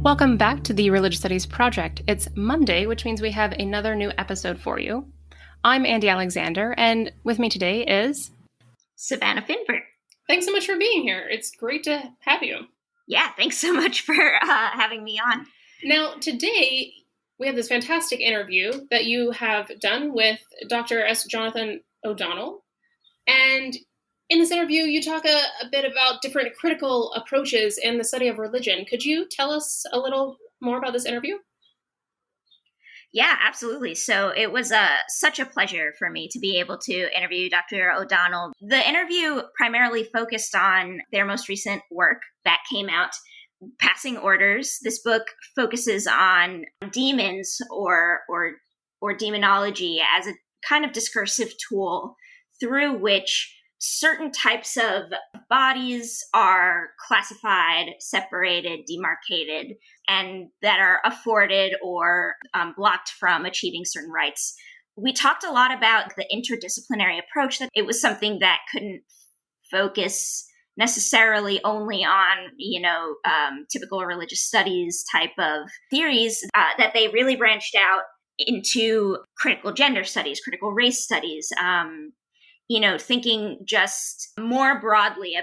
Welcome back to the Religious Studies Project. It's Monday, which means we have another new episode for you. I'm Andy Alexander, and with me today is... Savannah Finver. Thanks so much for being here. It's great to have you. Yeah, thanks so much for having me on. Now, today, we have this fantastic interview that you have done with Dr. S. Jonathon O'Donnell. And in this interview, you talk a bit about different critical approaches in the study of religion. Could you tell us a little more about this interview? Yeah, absolutely. So it was such a pleasure for me to be able to interview Dr. O'Donnell. The interview primarily focused on their most recent work that came out, Passing Orders. This book focuses on demons or demonology as a kind of discursive tool through which certain types of bodies are classified, separated, demarcated, and that are afforded or blocked from achieving certain rights. We talked a lot about the interdisciplinary approach, that it was something that couldn't focus necessarily only on, typical religious studies type of theories, that they really branched out into critical gender studies, critical race studies, thinking just more broadly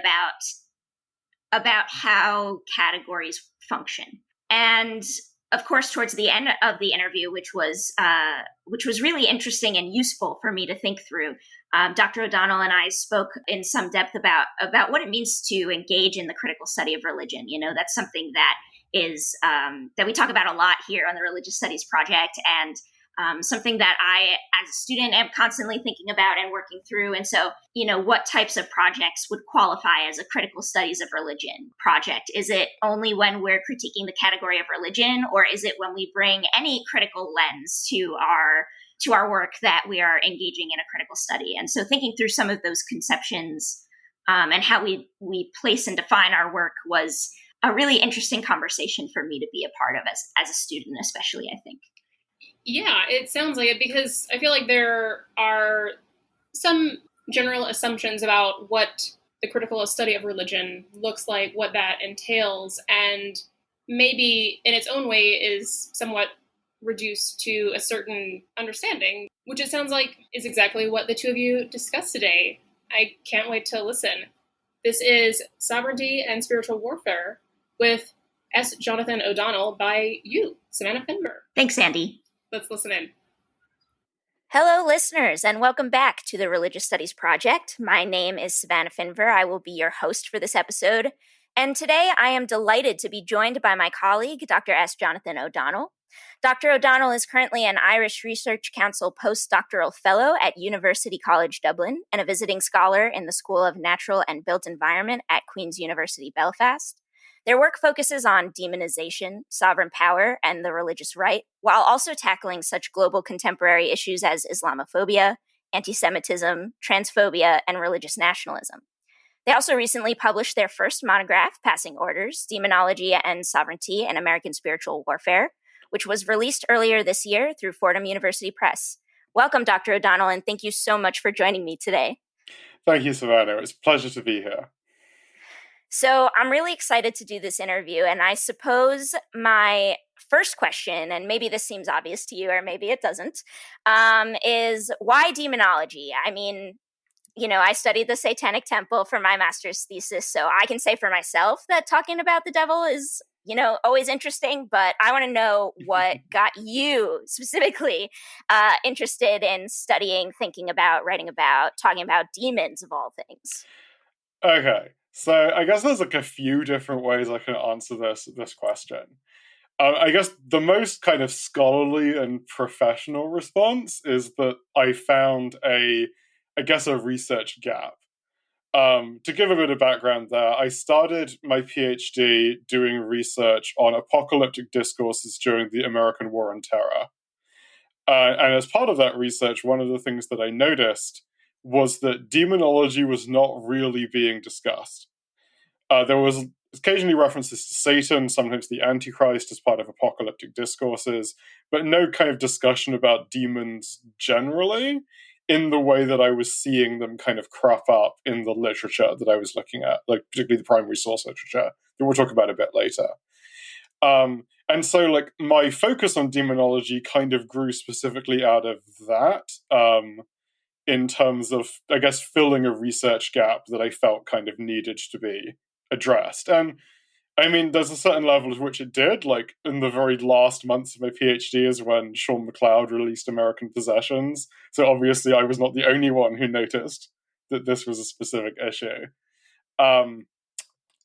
about how categories function. And of course, towards the end of the interview, which was really interesting and useful for me to think through, Dr. O'Donnell and I spoke in some depth about what it means to engage in the critical study of religion. That's something that is that we talk about a lot here on the Religious Studies Project, and something that I, as a student, am constantly thinking about and working through. And so, what types of projects would qualify as a critical studies of religion project? Is it only when we're critiquing the category of religion, or is it when we bring any critical lens to our work that we are engaging in a critical study? And so thinking through some of those conceptions and how we place and define our work was a really interesting conversation for me to be a part of as a student, especially, I think. Yeah, it sounds like it, because I feel like there are some general assumptions about what the critical study of religion looks like, what that entails, and maybe in its own way is somewhat reduced to a certain understanding, which it sounds like is exactly what the two of you discussed today. I can't wait to listen. This is Sovereignty and Spiritual Warfare with S. Jonathon O'Donnell by you, Savannah Finver. Thanks, Andy. Let's listen in. Hello, listeners, and welcome back to the Religious Studies Project. My name is Savannah Finver. I will be your host for this episode. And today I am delighted to be joined by my colleague, Dr. S. Jonathon O'Donnell. Dr. O'Donnell is currently an Irish Research Council postdoctoral fellow at University College Dublin and a visiting scholar in the School of Natural and Built Environment at Queen's University Belfast. Their work focuses on demonization, sovereign power, and the religious right, while also tackling such global contemporary issues as Islamophobia, anti-Semitism, transphobia, and religious nationalism. They also recently published their first monograph, Passing Orders, Demonology and Sovereignty in American Spiritual Warfare, which was released earlier this year through Fordham University Press. Welcome, Dr. O'Donnell, and thank you so much for joining me today. Thank you, Savannah. It's a pleasure to be here. So I'm really excited to do this interview, and I suppose my first question, and maybe this seems obvious to you or maybe it doesn't, is why demonology? I mean, I studied the Satanic Temple for my master's thesis, so I can say for myself that talking about the devil is, always interesting, but I want to know what got you specifically interested in studying, thinking about, writing about, talking about demons of all things. Okay. So I guess there's a few different ways I can answer this question. I guess the most kind of scholarly and professional response is that I found a research gap. To give a bit of background there, I started my PhD doing research on apocalyptic discourses during the American War on Terror. And as part of that research, one of the things that I noticed was that demonology was not really being discussed. There was occasionally references to Satan, sometimes the Antichrist as part of apocalyptic discourses, but no kind of discussion about demons generally in the way that I was seeing them kind of crop up in the literature that I was looking at, like particularly the primary source literature that we'll talk about a bit later. And so, like, my focus on demonology kind of grew specifically out of that, in terms of, I guess, filling a research gap that I felt kind of needed to be addressed. And I mean, there's a certain level to which it did. Like, in the very last months of my PhD is when Sean McLeod released American Possessions. So obviously I was not the only one who noticed that this was a specific issue.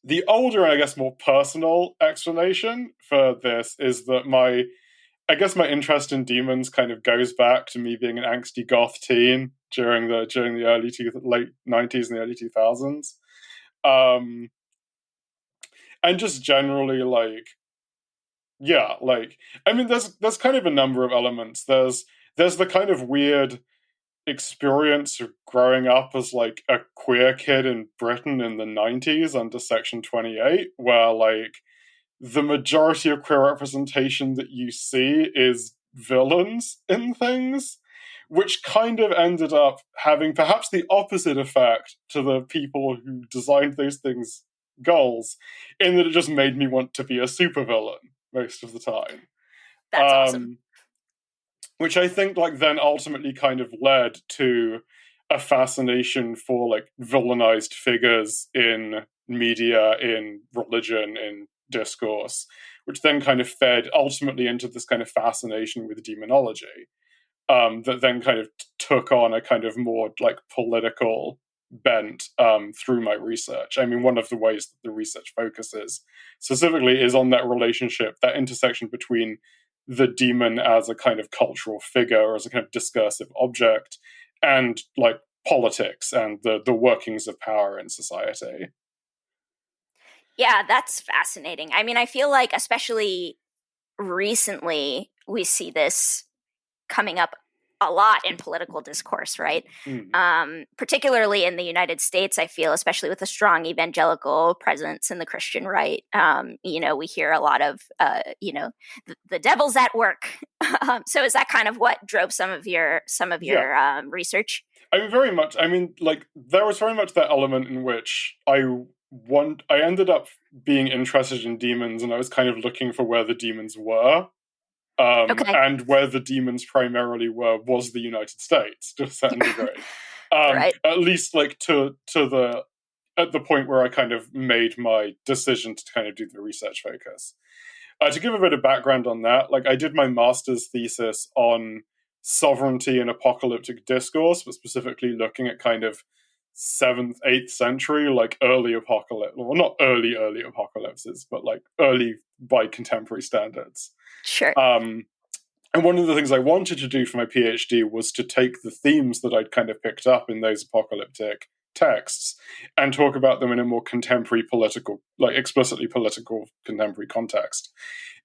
The older and I guess more personal explanation for this is that my interest in demons kind of goes back to me being an angsty goth teen during the late 90s and the early 2000s. And just generally, like, yeah, like, I mean, there's kind of a number of elements. There's the kind of weird experience of growing up as, like, a queer kid in Britain in the 90s under Section 28, where, like, the majority of queer representation that you see is villains in things, which kind of ended up having perhaps the opposite effect to the people who designed those things' goals, in that it just made me want to be a supervillain most of the time. That's awesome. Which I think, like, then ultimately kind of led to a fascination for, like, villainized figures in media, in religion, in discourse, which then kind of fed ultimately into this kind of fascination with demonology, that then kind of took on a kind of more, like, political bent through my research. I mean, one of the ways that the research focuses specifically is on that relationship, that intersection between the demon as a kind of cultural figure, or as a kind of discursive object, and, like, politics and the workings of power in society. Yeah, that's fascinating. I mean, I feel like especially recently we see this coming up a lot in political discourse, right? Particularly in the United States, I feel, especially with a strong evangelical presence in the Christian right. We hear a lot of, the devil's at work. So is that kind of what drove some of your research? I mean, very much. I mean, like, there was very much that element in which I ended up being interested in demons, and I was kind of looking for where the demons were. And where the demons primarily were was the United States, to a certain degree. Right. At least, like, at the point where I kind of made my decision to kind of do the research focus. To give a bit of background on that, like, I did my master's thesis on sovereignty and apocalyptic discourse, but specifically looking at kind of 7th, 8th century, like, early apocalypse, well, not early apocalypses, but, like, early by contemporary standards. Sure. And one of the things I wanted to do for my PhD was to take the themes that I'd kind of picked up in those apocalyptic texts and talk about them in a more contemporary political, like, explicitly political contemporary context.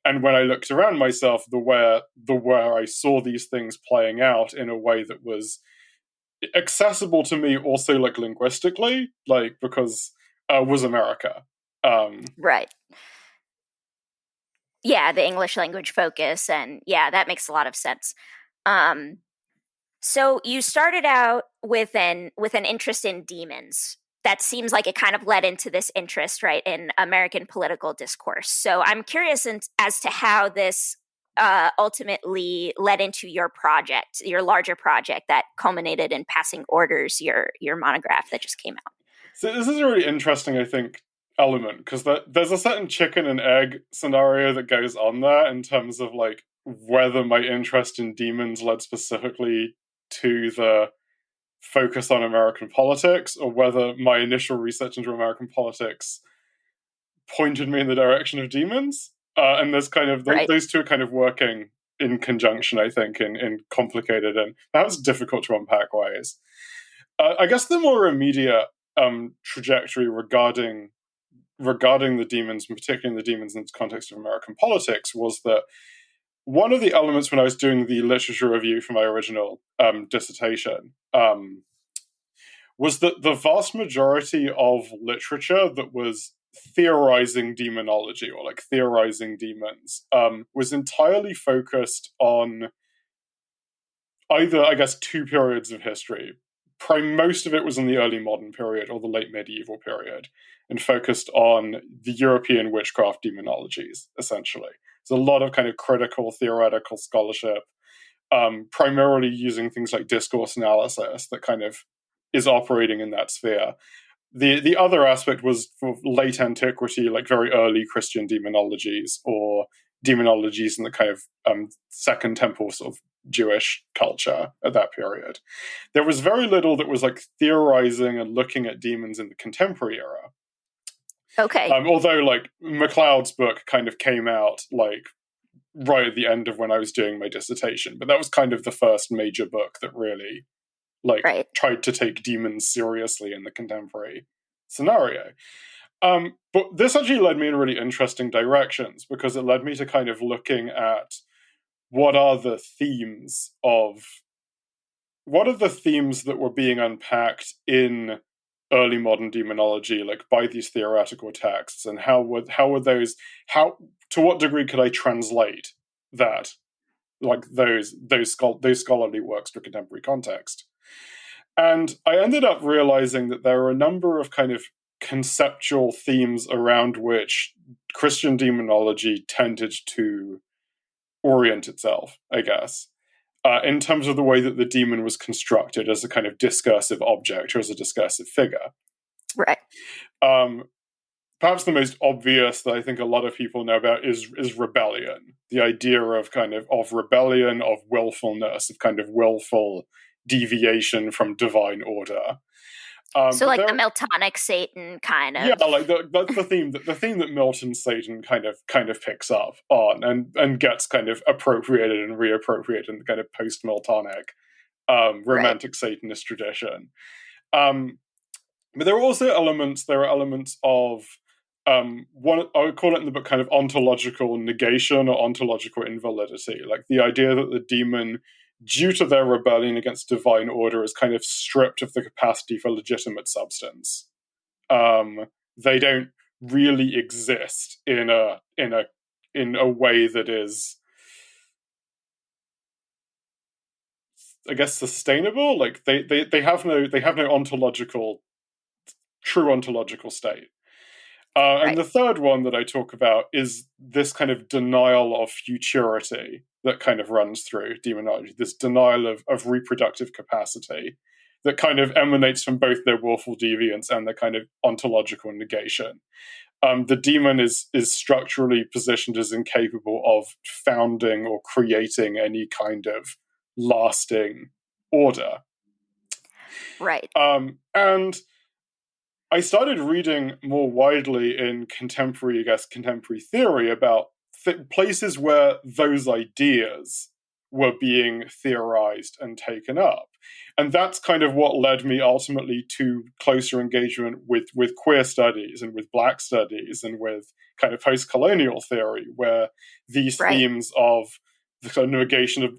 And when I looked around myself, the where I saw these things playing out in a way that was accessible to me, also, like, linguistically, like, because was America. Right. Yeah, the English language focus, and yeah, that makes a lot of sense. So you started out with an interest in demons. That seems like it kind of led into this interest, right, in American political discourse. So I'm curious as to how this ultimately led into your project, your larger project that culminated in Passing Orders, your monograph that just came out. So this is a really interesting, I think, element, because there's a certain chicken and egg scenario that goes on there in terms of, like, whether my interest in demons led specifically to the focus on American politics, or whether my initial research into American politics pointed me in the direction of demons. And there's kind of those two are kind of working in conjunction, I think, in complicated and perhaps difficult to unpack ways. I guess the more immediate trajectory regarding the demons, and particularly the demons in the context of American politics, was that one of the elements when I was doing the literature review for my original dissertation was that the vast majority of literature that was theorizing demonology, or, like, theorizing demons, was entirely focused on either, I guess, two periods of history. Most of it was in the early modern period or the late medieval period, and focused on the European witchcraft demonologies, essentially. There's a lot of kind of critical theoretical scholarship, primarily using things like discourse analysis that kind of is operating in that sphere. The other aspect was for late antiquity, like very early Christian demonologies or demonologies in the kind of Second Temple sort of Jewish culture at that period. There was very little that was like theorizing and looking at demons in the contemporary era. Okay. Although like MacLeod's book kind of came out like right at the end of when I was doing my dissertation, but that was kind of the first major book that really tried to take demons seriously in the contemporary scenario. But this actually led me in really interesting directions, because it led me to kind of looking at what are the themes that were being unpacked in early modern demonology, like by these theoretical texts, and to what degree could I translate that, like those scholarly works to a contemporary context. And I ended up realizing that there are a number of kind of conceptual themes around which Christian demonology tended to orient itself, I guess, in terms of the way that the demon was constructed as a kind of discursive object or as a discursive figure. Right. Perhaps the most obvious that I think a lot of people know about is rebellion. The idea of rebellion, of willfulness, of kind of willful deviation from divine order. So like the Miltonic Satan kind of. Yeah, like that's the theme that Milton's Satan kind of picks up on and gets kind of appropriated and reappropriated in the kind of post-Miltonic romantic Satanist tradition. But there are also elements of one, I would call it in the book kind of ontological negation or ontological invalidity, like the idea that the demon, due to their rebellion against divine order, is kind of stripped of the capacity for legitimate substance. They don't really exist in a way that is, I guess, sustainable. Like they have no true ontological state. And the third one that I talk about is this kind of denial of futurity that kind of runs through demonology, this denial of reproductive capacity that kind of emanates from both their willful deviance and their kind of ontological negation. The demon is structurally positioned as incapable of founding or creating any kind of lasting order. Right. And I started reading more widely in contemporary theory about places where those ideas were being theorized and taken up. And that's kind of what led me ultimately to closer engagement with queer studies and with Black studies and with kind of post-colonial theory, where these themes of the negation of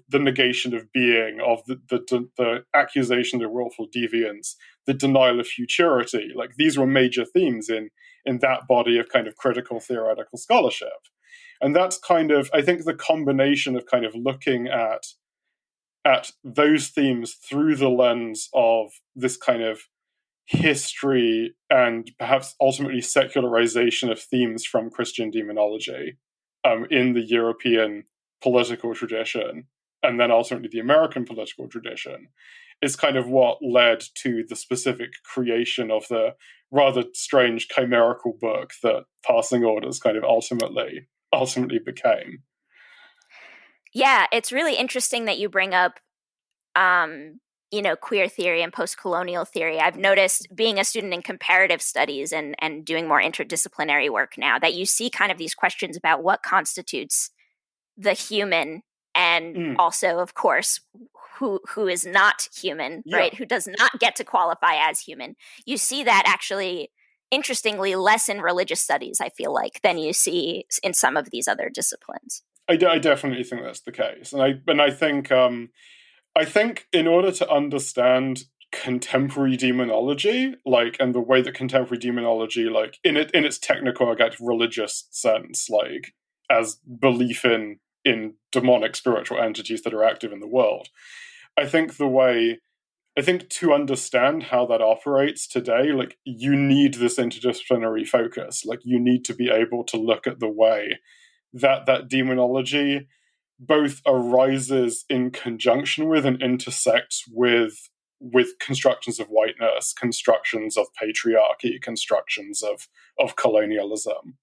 being, of the accusation of willful deviance, the denial of futurity, like these were major themes in that body of kind of critical theoretical scholarship. And that's kind of, I think, the combination of kind of looking at those themes through the lens of this kind of history and perhaps ultimately secularization of themes from Christian demonology in the European political tradition, and then ultimately the American political tradition, is kind of what led to the specific creation of the rather strange chimerical book that Passing Orders kind of ultimately became. Yeah, it's really interesting that you bring up queer theory and post-colonial theory. I've noticed, being a student in comparative studies and doing more interdisciplinary work now, that you see kind of these questions about what constitutes the human, and also, of course, who is not human, right? Who does not get to qualify as human. You see that actually, interestingly, less in religious studies, I feel like, than you see in some of these other disciplines. I definitely think that's the case, and I think in order to understand contemporary demonology, like, and the way that contemporary demonology, like in its technical, religious sense, like as belief in demonic spiritual entities that are active in the world, I think to understand how that operates today, like, you need this interdisciplinary focus. Like, you need to be able to look at the way that demonology both arises in conjunction with and intersects with constructions of whiteness, constructions of patriarchy, constructions of colonialism.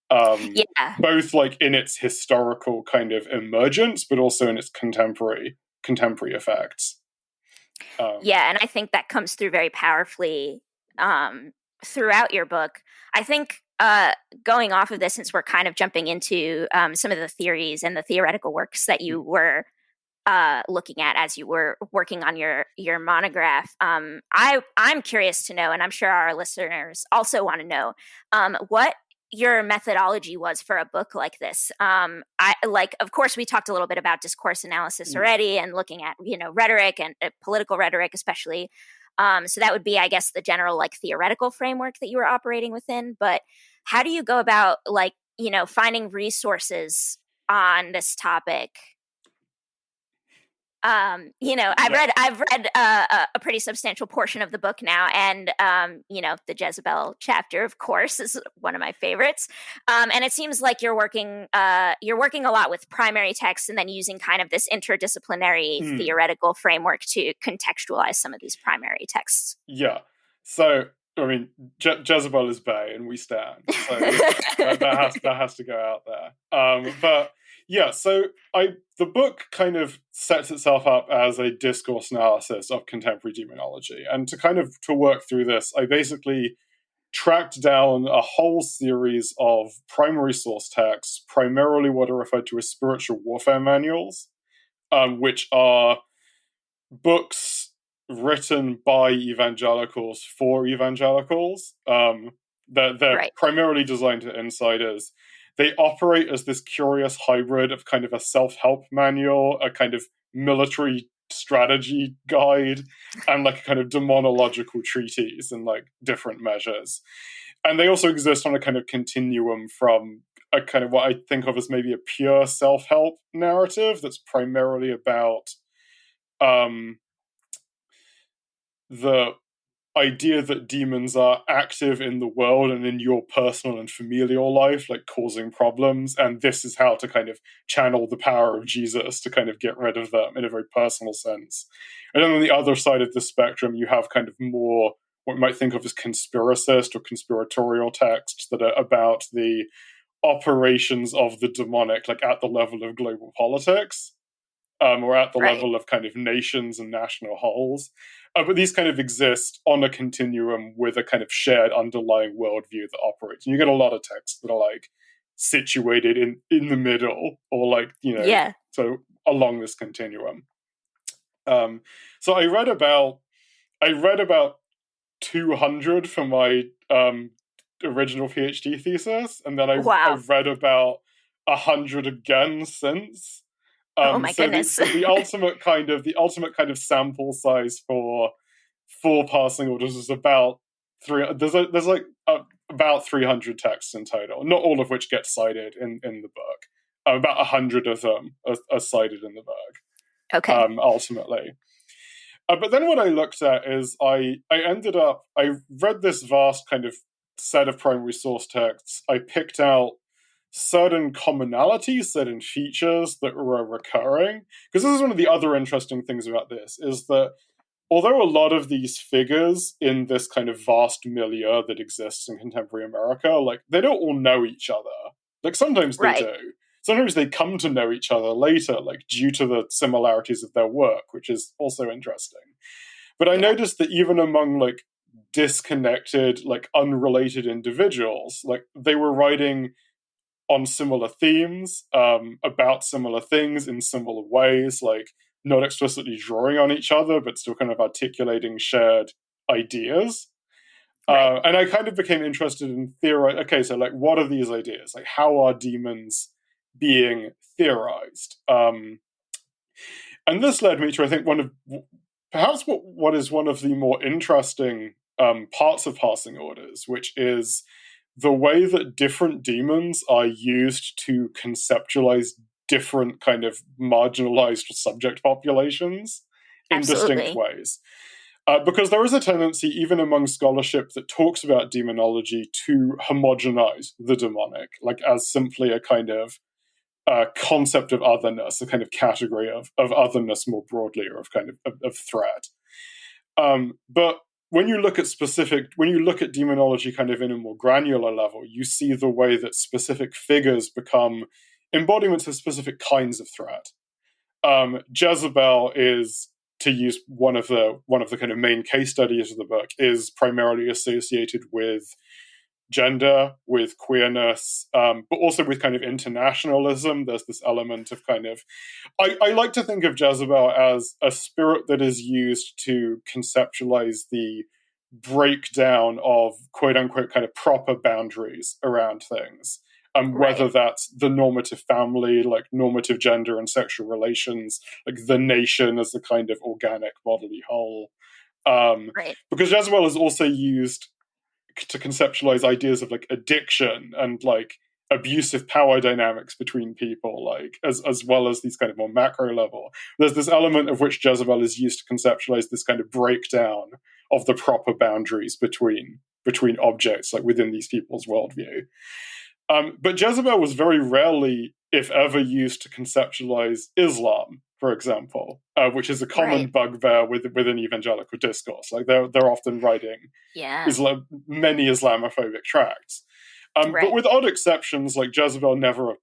Both like in its historical kind of emergence, but also in its contemporary effects. And I think that comes through very powerfully throughout your book. I think going off of this, since we're kind of jumping into some of the theories and the theoretical works that you were looking at as you were working on your monograph, I'm curious to know, and I'm sure our listeners also want to know, what your methodology was for a book like this. Of course, we talked a little bit about discourse analysis already, and looking at rhetoric and political rhetoric, especially. So that would be, I guess, the general like theoretical framework that you were operating within. But how do you go about finding resources on this topic? I've read a pretty substantial portion of the book now, and the Jezebel chapter, of course, is one of my favorites. And it seems like you're working a lot with primary texts, and then using kind of this interdisciplinary theoretical framework to contextualize some of these primary texts. Yeah. So, I mean, Jezebel is bae, and we stand. So that has to go out there. But yeah, so the book kind of sets itself up as a discourse analysis of contemporary demonology. And to work through this, I basically tracked down a whole series of primary source texts, primarily what are referred to as spiritual warfare manuals, which are books written by evangelicals for evangelicals. They're primarily designed to insiders. They operate as this curious hybrid of kind of a self-help manual, a kind of military strategy guide, and like a kind of demonological treatise and like different measures. And they also exist on a kind of continuum from a kind of what I think of as maybe a pure self-help narrative that's primarily about the idea that demons are active in the world and in your personal and familial life, like causing problems, and this is how to kind of channel the power of Jesus to kind of get rid of them in a very personal sense. And then on the other side of the spectrum, you have kind of more what you might think of as conspiracist or conspiratorial texts that are about the operations of the demonic, like at the level of global politics, or at the level of kind of nations and national wholes. But these kind of exist on a continuum with a kind of shared underlying worldview that operates. And you get a lot of texts that are like situated in the middle, or like, so along this continuum. So I read about 200 for my original PhD thesis, and then I've read about 100 again since. Oh my goodness! The ultimate kind of sample size for passing orders is about there's about 300 texts in total, not all of which get cited in the book. About 100 of them are cited in the book. Okay. Ultimately. But then what I looked at is I read this vast kind of set of primary source texts. I picked out certain commonalities, certain features that were recurring. Because this is one of the other interesting things about this, is that although a lot of these figures in this kind of vast milieu that exists in contemporary America, like, they don't all know each other. Like, sometimes they do. Sometimes they come to know each other later, like, due to the similarities of their work, which is also interesting. But I noticed that even among, like, disconnected, like, unrelated individuals, like, they were writing on similar themes, about similar things in similar ways, like not explicitly drawing on each other, but still kind of articulating shared ideas. And I kind of became interested in theorizing, okay, so like, what are these ideas? Like, how are demons being theorized? And this led me to, I think, what is one of the more interesting parts of passing orders, which is the way that different demons are used to conceptualize different kind of marginalized subject populations in distinct ways. Because there is a tendency, even among scholarship that talks about demonology, to homogenize the demonic, like as simply a kind of concept of otherness, a kind of category of otherness more broadly, or of kind of threat. But when you look at demonology kind of in a more granular level, you see the way that specific figures become embodiments of specific kinds of threat. Jezebel is, to use one of the kind of main case studies of the book, is primarily associated with gender, with queerness, but also with kind of internationalism. There's this element of kind of, I like to think of Jezebel as a spirit that is used to conceptualize the breakdown of quote unquote kind of proper boundaries around things. Whether that's the normative family, like normative gender and sexual relations, like the nation as a kind of organic bodily whole. Because Jezebel is also used to conceptualize ideas of like addiction and like abusive power dynamics between people, like as well as these kind of more macro level. There's this element of which Jezebel is used to conceptualize this kind of breakdown of the proper boundaries between objects, like within these people's worldview. But Jezebel was very rarely, if ever, used to conceptualize Islam, for example, which is a common bugbear within evangelical discourse. Like they're often writing many Islamophobic tracts. But with odd exceptions, like Jezebel never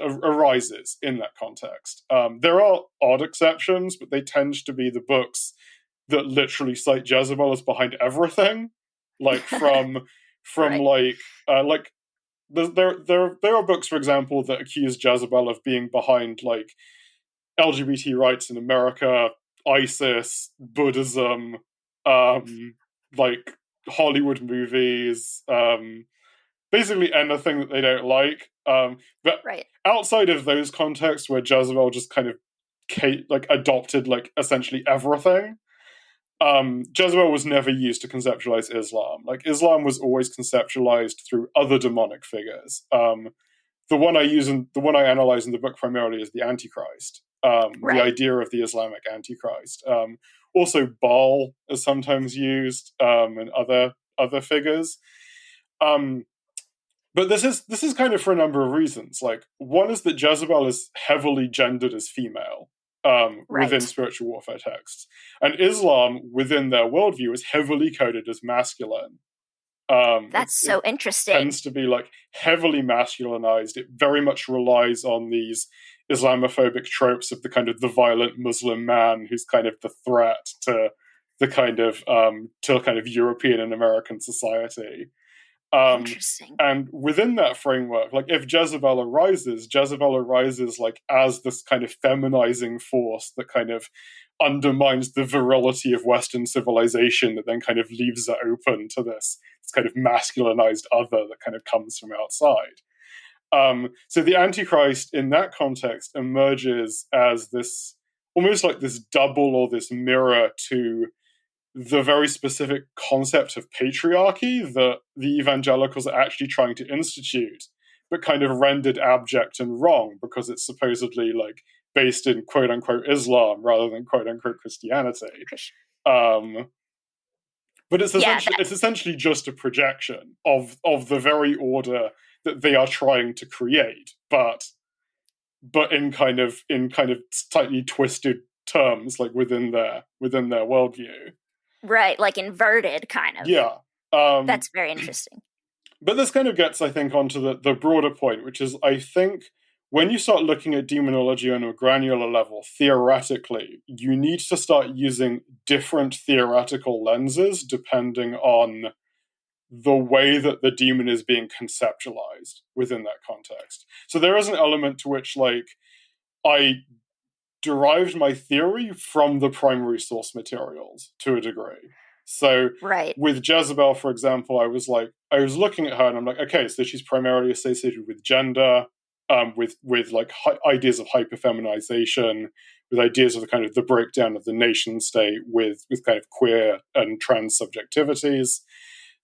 arises in that context. There are odd exceptions, but they tend to be the books that literally cite Jezebel as behind everything, like from like. There are books, for example, that accuse Jezebel of being behind like LGBT rights in America, ISIS, Buddhism, like Hollywood movies, basically anything that they don't like. But outside of those contexts where Jezebel just kind of adopted like essentially everything, Jezebel was never used to conceptualize Islam. Like Islam was always conceptualized through other demonic figures. The one I analyze in the book primarily is the Antichrist, the idea of the Islamic Antichrist. Also, Baal is sometimes used, and other figures. But this is kind of for a number of reasons. Like one is that Jezebel is heavily gendered as female. Within spiritual warfare texts. And Islam, within their worldview, is heavily coded as masculine. That's so interesting. It tends to be like heavily masculinized. It very much relies on these Islamophobic tropes of the kind of the violent Muslim man who's kind of the threat to the kind of European and American society. Interesting. And within that framework, like if Jezebel arises like as this kind of feminizing force that kind of undermines the virility of Western civilization, that then kind of leaves it open to this kind of masculinized other that kind of comes from outside. So the Antichrist in that context emerges as this almost like this double or this mirror to the very specific concept of patriarchy that the evangelicals are actually trying to institute, but kind of rendered abject and wrong because it's supposedly like based in quote unquote Islam rather than quote unquote Christianity. But it's essentially just a projection of the very order that they are trying to create, but in kind of slightly twisted terms, like within their worldview. Right, like inverted, kind of. Yeah. That's very interesting. But this kind of gets, I think, onto the broader point, which is, I think, when you start looking at demonology on a granular level, theoretically, you need to start using different theoretical lenses depending on the way that the demon is being conceptualized within that context. So there is an element to which, like, I derived my theory from the primary source materials to a degree. So with Jezebel, for example, I was looking at her and I'm like, okay, so she's primarily associated with gender, with like ideas of hyperfeminization, with ideas of the kind of the breakdown of the nation state, with kind of queer and trans subjectivities.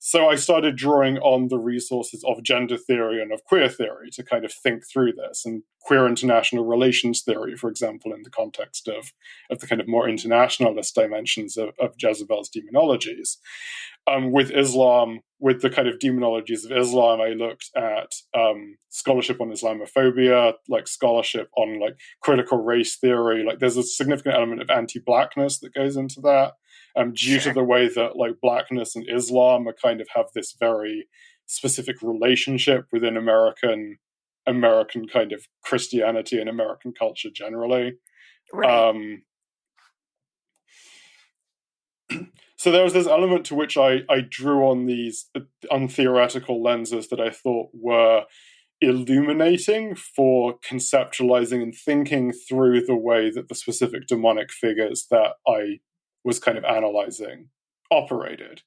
So I started drawing on the resources of gender theory and of queer theory to kind of think through this, and queer international relations theory, for example, in the context of the kind of more internationalist dimensions of Jezebel's demonologies. With Islam, with the kind of demonologies of Islam, I looked at scholarship on Islamophobia, like scholarship on like critical race theory. Like there's a significant element of anti-blackness that goes into that. Due to the way that like blackness and Islam are kind of have this very specific relationship within American kind of Christianity and American culture generally. Right. So there was this element to which I drew on these theoretical lenses that I thought were illuminating for conceptualizing and thinking through the way that the specific demonic figures that I was kind of analyzing operated,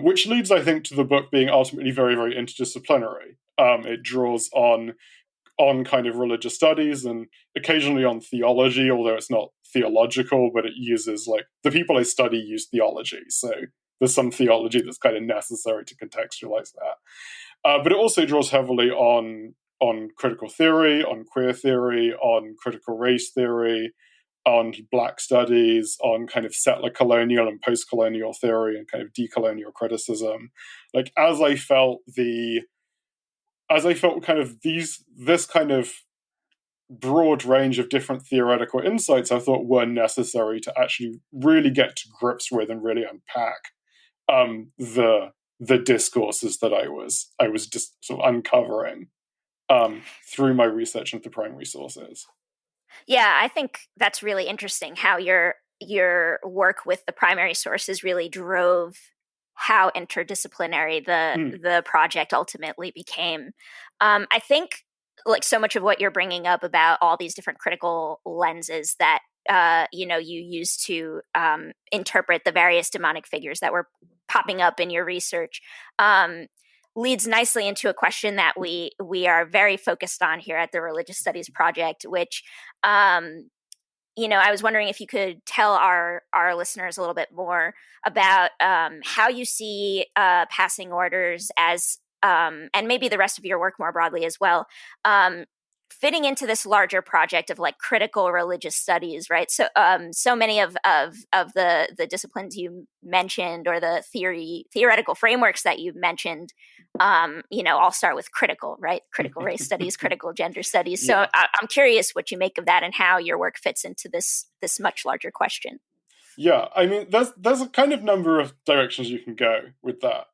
which leads, I think, to the book being ultimately very, very interdisciplinary. It draws on kind of religious studies and occasionally on theology, although it's not theological, but it uses like the people I study use theology. So there's some theology that's kind of necessary to contextualize that. But it also draws heavily on critical theory, on queer theory, on critical race theory, on Black studies, on kind of settler colonial and post-colonial theory and kind of decolonial criticism. Like as I felt kind of this kind of broad range of different theoretical insights I thought were necessary to actually really get to grips with and really unpack the discourses that I was just sort of uncovering through my research into primary sources. Yeah, I think that's really interesting how your work with the primary sources really drove how interdisciplinary the project ultimately became. I think like so much of what you're bringing up about all these different critical lenses that you use to interpret the various demonic figures that were popping up in your research leads nicely into a question that we are very focused on here at the Religious Studies Project, which I was wondering if you could tell our listeners a little bit more about how you see passing orders as, and maybe the rest of your work more broadly as well, fitting into this larger project of like critical religious studies, right? So, so many of the disciplines you mentioned or the theoretical frameworks that you mentioned, all start with critical, right? Critical race studies, critical gender studies. So, I'm curious what you make of that and how your work fits into this much larger question. Yeah, I mean, there's a kind of number of directions you can go with that.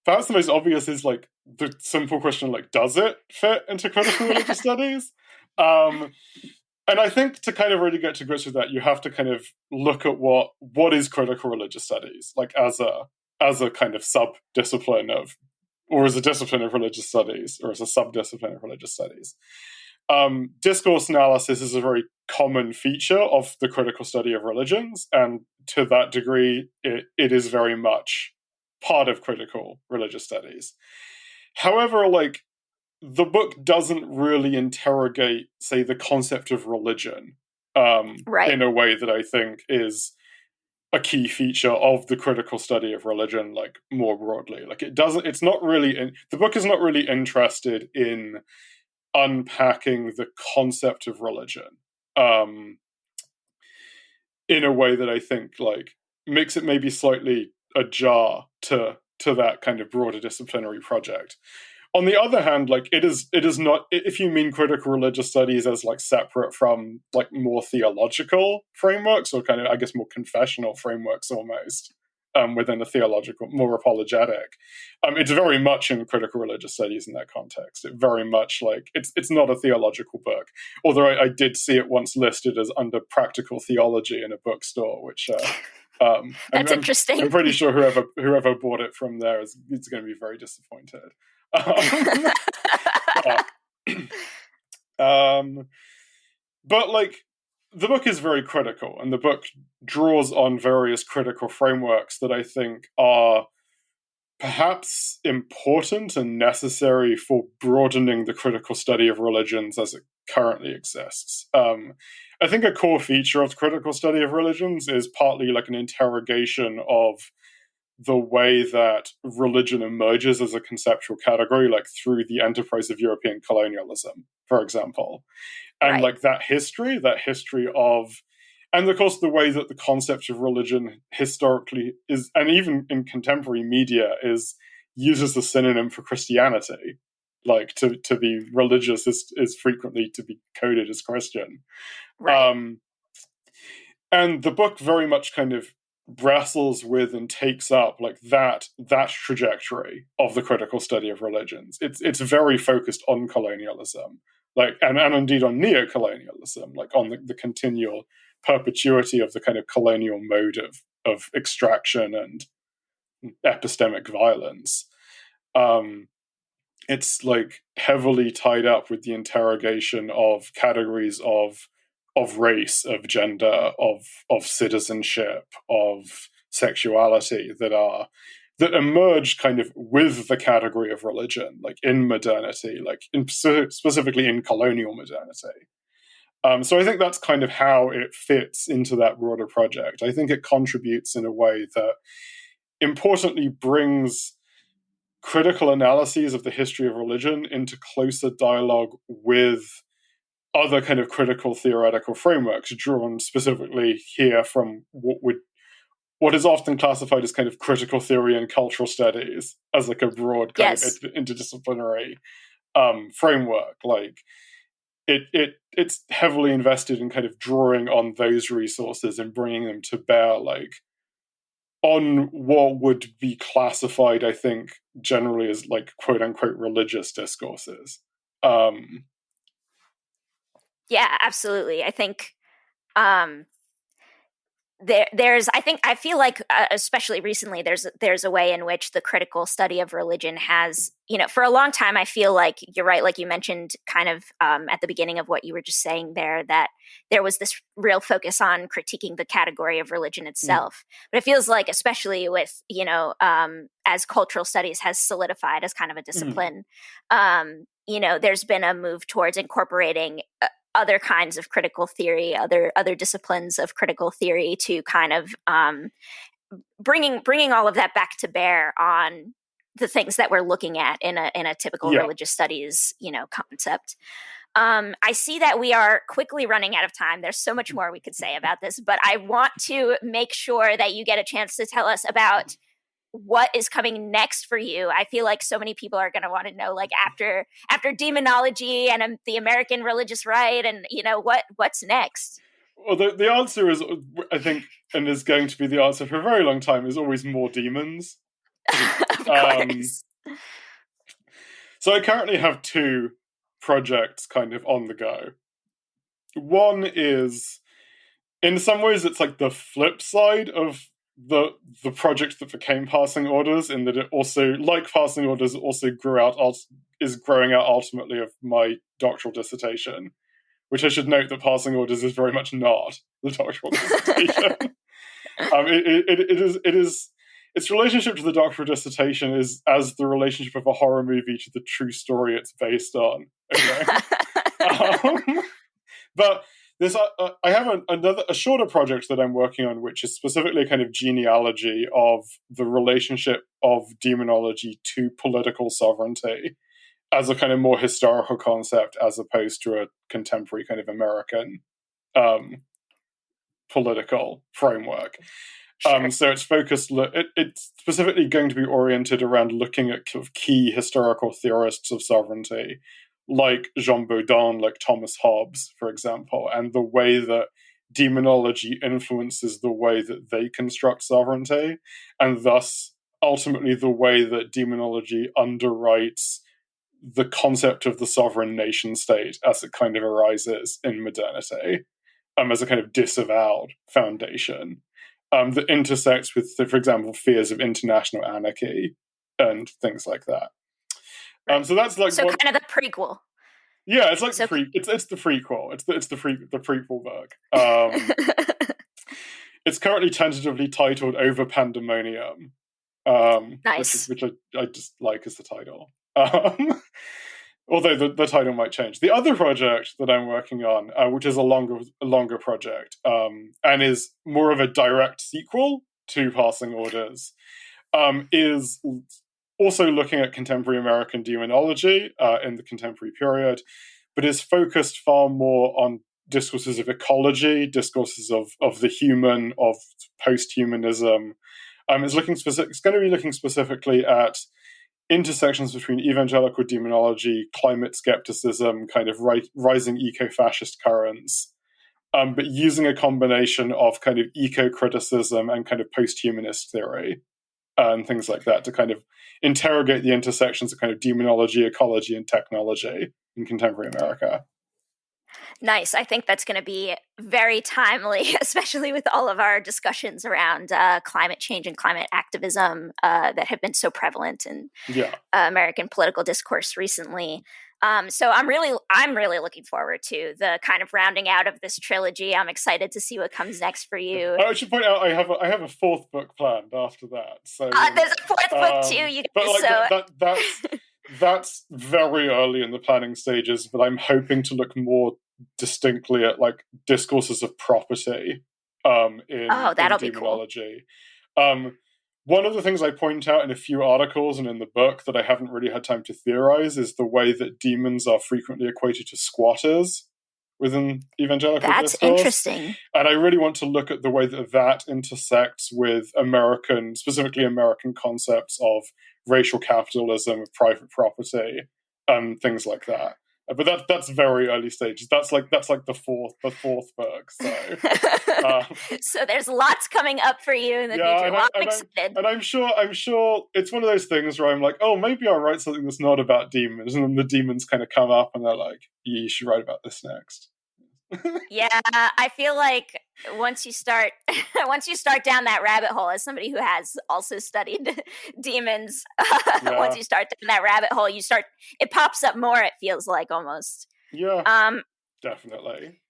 Perhaps the most obvious is like the simple question, like, does it fit into critical religious studies? And I think to kind of really get to grips with that, you have to kind of look at what is critical religious studies, like as a kind of sub-discipline of, or as a discipline of religious studies, or as a sub-discipline of religious studies. Discourse analysis is a very common feature of the critical study of religions, and to that degree, it is very much part of critical religious studies. However, like, the book doesn't really interrogate, say, the concept of religion right. in a way that I think is a key feature of the critical study of religion, like, more broadly. Like, the book is not really interested in unpacking the concept of religion in a way that I think, like, makes it maybe slightly ajar to that kind of broader disciplinary project. On the other hand, like, it is not, if you mean critical religious studies as like separate from like more theological frameworks, or kind of, I guess, more confessional frameworks almost, within a theological, more apologetic, it's very much in critical religious studies in that context. It very much, like, it's not a theological book, although I did see it once listed as under practical theology in a bookstore, which that's interesting. I'm pretty sure whoever bought it from there is going to be very disappointed. But like, the book is very critical, and the book draws on various critical frameworks that I think are perhaps important and necessary for broadening the critical study of religions as it currently exists. I think a core feature of the critical study of religions is partly like an interrogation of the way that religion emerges as a conceptual category, like through the enterprise of European colonialism, for example. And like that history of, and of course the way that the concept of religion historically is, and even in contemporary media, is used as a synonym for Christianity. Like to be religious is frequently to be coded as Christian. Right. And the book very much kind of wrestles with and takes up like that trajectory of the critical study of religions. It's very focused on colonialism, like and indeed on neocolonialism, like on the continual perpetuity of the kind of colonial mode of extraction and epistemic violence. It's like heavily tied up with the interrogation of categories of race, of gender, of citizenship, of sexuality that emerge kind of with the category of religion, like in modernity, like specifically in colonial modernity. So I think that's kind of how it fits into that broader project. I think it contributes in a way that importantly brings critical analyses of the history of religion into closer dialogue with other kind of critical theoretical frameworks drawn specifically here from what is often classified as kind of critical theory and cultural studies as like a broad kind of interdisciplinary framework. Like it's heavily invested in kind of drawing on those resources and bringing them to bear, like on what would be classified, I think, generally as like quote unquote religious discourses. Yeah, absolutely. I think I feel like especially recently there's a way in which the critical study of religion has, for a long time, I feel like you're right, like you mentioned kind of at the beginning of what you were just saying there, that there was this real focus on critiquing the category of religion itself. But it feels like, especially with, as cultural studies has solidified as kind of a discipline, there's been a move towards incorporating other kinds of critical theory, other disciplines of critical theory, to kind of bringing all of that back to bear on the things that we're looking at in a typical religious studies, concept. I see that we are quickly running out of time. There's so much more we could say about this, but I want to make sure that you get a chance to tell us about what is coming next for you. I feel like so many people are going to want to know, like after demonology and the American religious right, and what's next. Well, the answer is, I think, and is going to be the answer for a very long time, is always more demons. Of course. So I currently have two projects kind of on the go. One is, in some ways, it's like the flip side of the project that became Passing Orders, in that it also, like Passing Orders, also is growing out ultimately of my doctoral dissertation, which I should note that Passing Orders is very much not the doctoral dissertation. It is its relationship to the doctoral dissertation is as the relationship of a horror movie to the true story it's based on. Okay? But this, I have a shorter project that I'm working on, which is specifically a kind of genealogy of the relationship of demonology to political sovereignty as a kind of more historical concept, as opposed to a contemporary kind of American political framework. Sure. So it's focused. It's specifically going to be oriented around looking at key historical theorists of sovereignty, like Jean Baudin, like Thomas Hobbes, for example, and the way that demonology influences the way that they construct sovereignty, and thus ultimately the way that demonology underwrites the concept of the sovereign nation state as it kind of arises in modernity, as a kind of disavowed foundation that intersects with, for example, fears of international anarchy and things like that. Right. So that's like kind of the prequel. Yeah, it's like it's the prequel. It's the prequel book. It's currently tentatively titled Over Pandemonium. Nice. Which I just like as the title. Although the title might change. The other project that I'm working on, which is a longer project, and is more of a direct sequel to Passing Orders, is also looking at contemporary American demonology in the contemporary period, but is focused far more on discourses of ecology, discourses of the human, of post-humanism. It's going to be looking specifically at intersections between evangelical demonology, climate skepticism, kind of rising eco-fascist currents, but using a combination of kind of eco-criticism and kind of post-humanist theory and things like that to kind of interrogate the intersections of kind of demonology, ecology, and technology in contemporary America. Nice. I think that's going to be very timely, especially with all of our discussions around climate change and climate activism that have been so prevalent in American political discourse recently. So I'm really looking forward to the kind of rounding out of this trilogy. I'm excited to see what comes next for you. I should point out I have a fourth book planned after that. So there's a fourth book too. You guys, but that's very early in the planning stages. But I'm hoping to look more distinctly at like discourses of property in demonology. One of the things I point out in a few articles and in the book that I haven't really had time to theorize is the way that demons are frequently equated to squatters within evangelical discourse. That's interesting. And I really want to look at the way that intersects with specifically American concepts of racial capitalism, of private property, and things like that. But that's very early stages. That's like the fourth book. So, so there's lots coming up for you in the future. I'm excited. And I'm sure it's one of those things where I'm like, oh, maybe I'll write something that's not about demons, and then the demons kind of come up, and they're like, you should write about this next. Yeah, I feel like once you start down that rabbit hole, as somebody who has also studied demons, once you start down that rabbit hole, it pops up more, it feels like, almost. Yeah, definitely.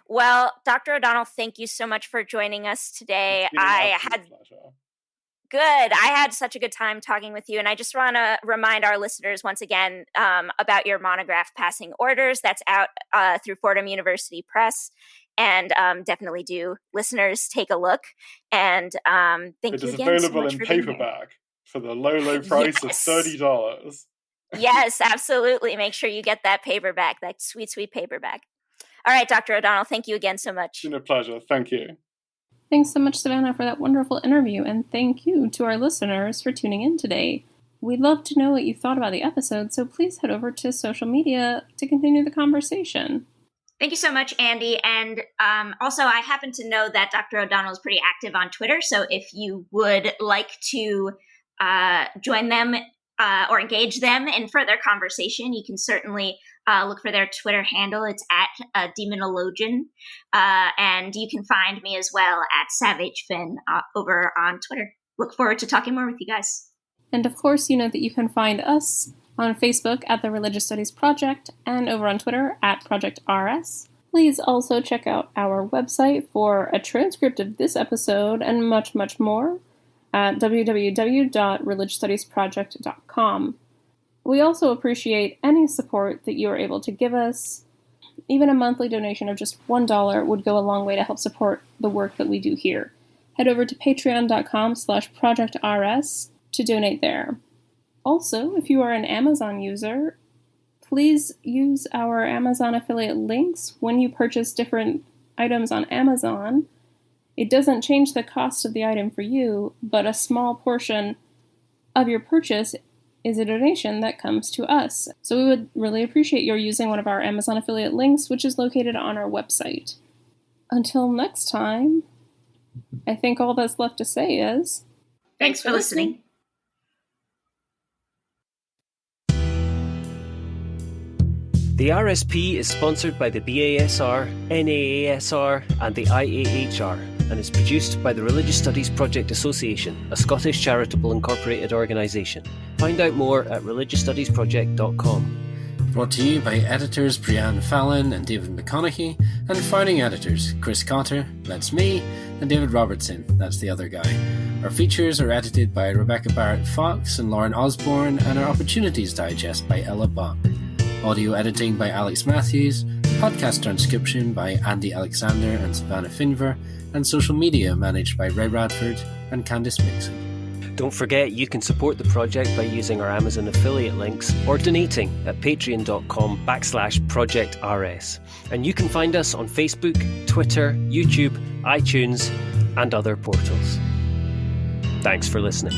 Well, Dr. O'Donnell, thank you so much for joining us today. Good. I had such a good time talking with you. And I just want to remind our listeners once again about your monograph, Passing Orders. That's out through Fordham University Press. And definitely do, listeners, take a look. And thank you again so much for being here. It is available in paperback for the low price of $30. Yes, absolutely. Make sure you get that paperback, that sweet, sweet paperback. All right, Dr. O'Donnell, thank you again so much. It's been a pleasure. Thank you. Thanks so much, Savannah, for that wonderful interview, and thank you to our listeners for tuning in today. We'd love to know what you thought about the episode, so please head over to social media to continue the conversation. Thank you so much, Andy. And also, I happen to know that Dr. O'Donnell is pretty active on Twitter, so if you would like to join them or engage them in further conversation, you can certainly look for their Twitter handle. It's at Demonologian. And you can find me as well at Savage Finn over on Twitter. Look forward to talking more with you guys. And of course, you know that you can find us on Facebook at the Religious Studies Project and over on Twitter at Project RS. Please also check out our website for a transcript of this episode and much, much more at www.religiousstudiesproject.com. We also appreciate any support that you are able to give us. Even a monthly donation of just $1 would go a long way to help support the work that we do here. Head over to patreon.com/projectrs to donate there. Also, if you are an Amazon user, please use our Amazon affiliate links when you purchase different items on Amazon. It doesn't change the cost of the item for you, but a small portion of your purchase is a donation that comes to us. So we would really appreciate your using one of our Amazon affiliate links, which is located on our website. Until next time, I think all that's left to say is... Thanks for listening. The RSP is sponsored by the BASR, NAASR and the IAHR and is produced by the Religious Studies Project Association, a Scottish charitable incorporated organisation. Find out more at religiousstudiesproject.com. Brought to you by editors Brianne Fallon and David McConaughey, and founding editors Chris Cotter, that's me, and David Robertson, that's the other guy. Our features are edited by Rebecca Barrett-Fox and Lauren Osborne, and our Opportunities Digest by Ella Bach. Audio editing by Alex Matthews, podcast transcription by Andy Alexander and Savannah Finver, and social media managed by Ray Radford and Candice Mixon. Don't forget you can support the project by using our Amazon affiliate links or donating at patreon.com/projectrs. And you can find us on Facebook, Twitter, YouTube, iTunes, and other portals. Thanks for listening.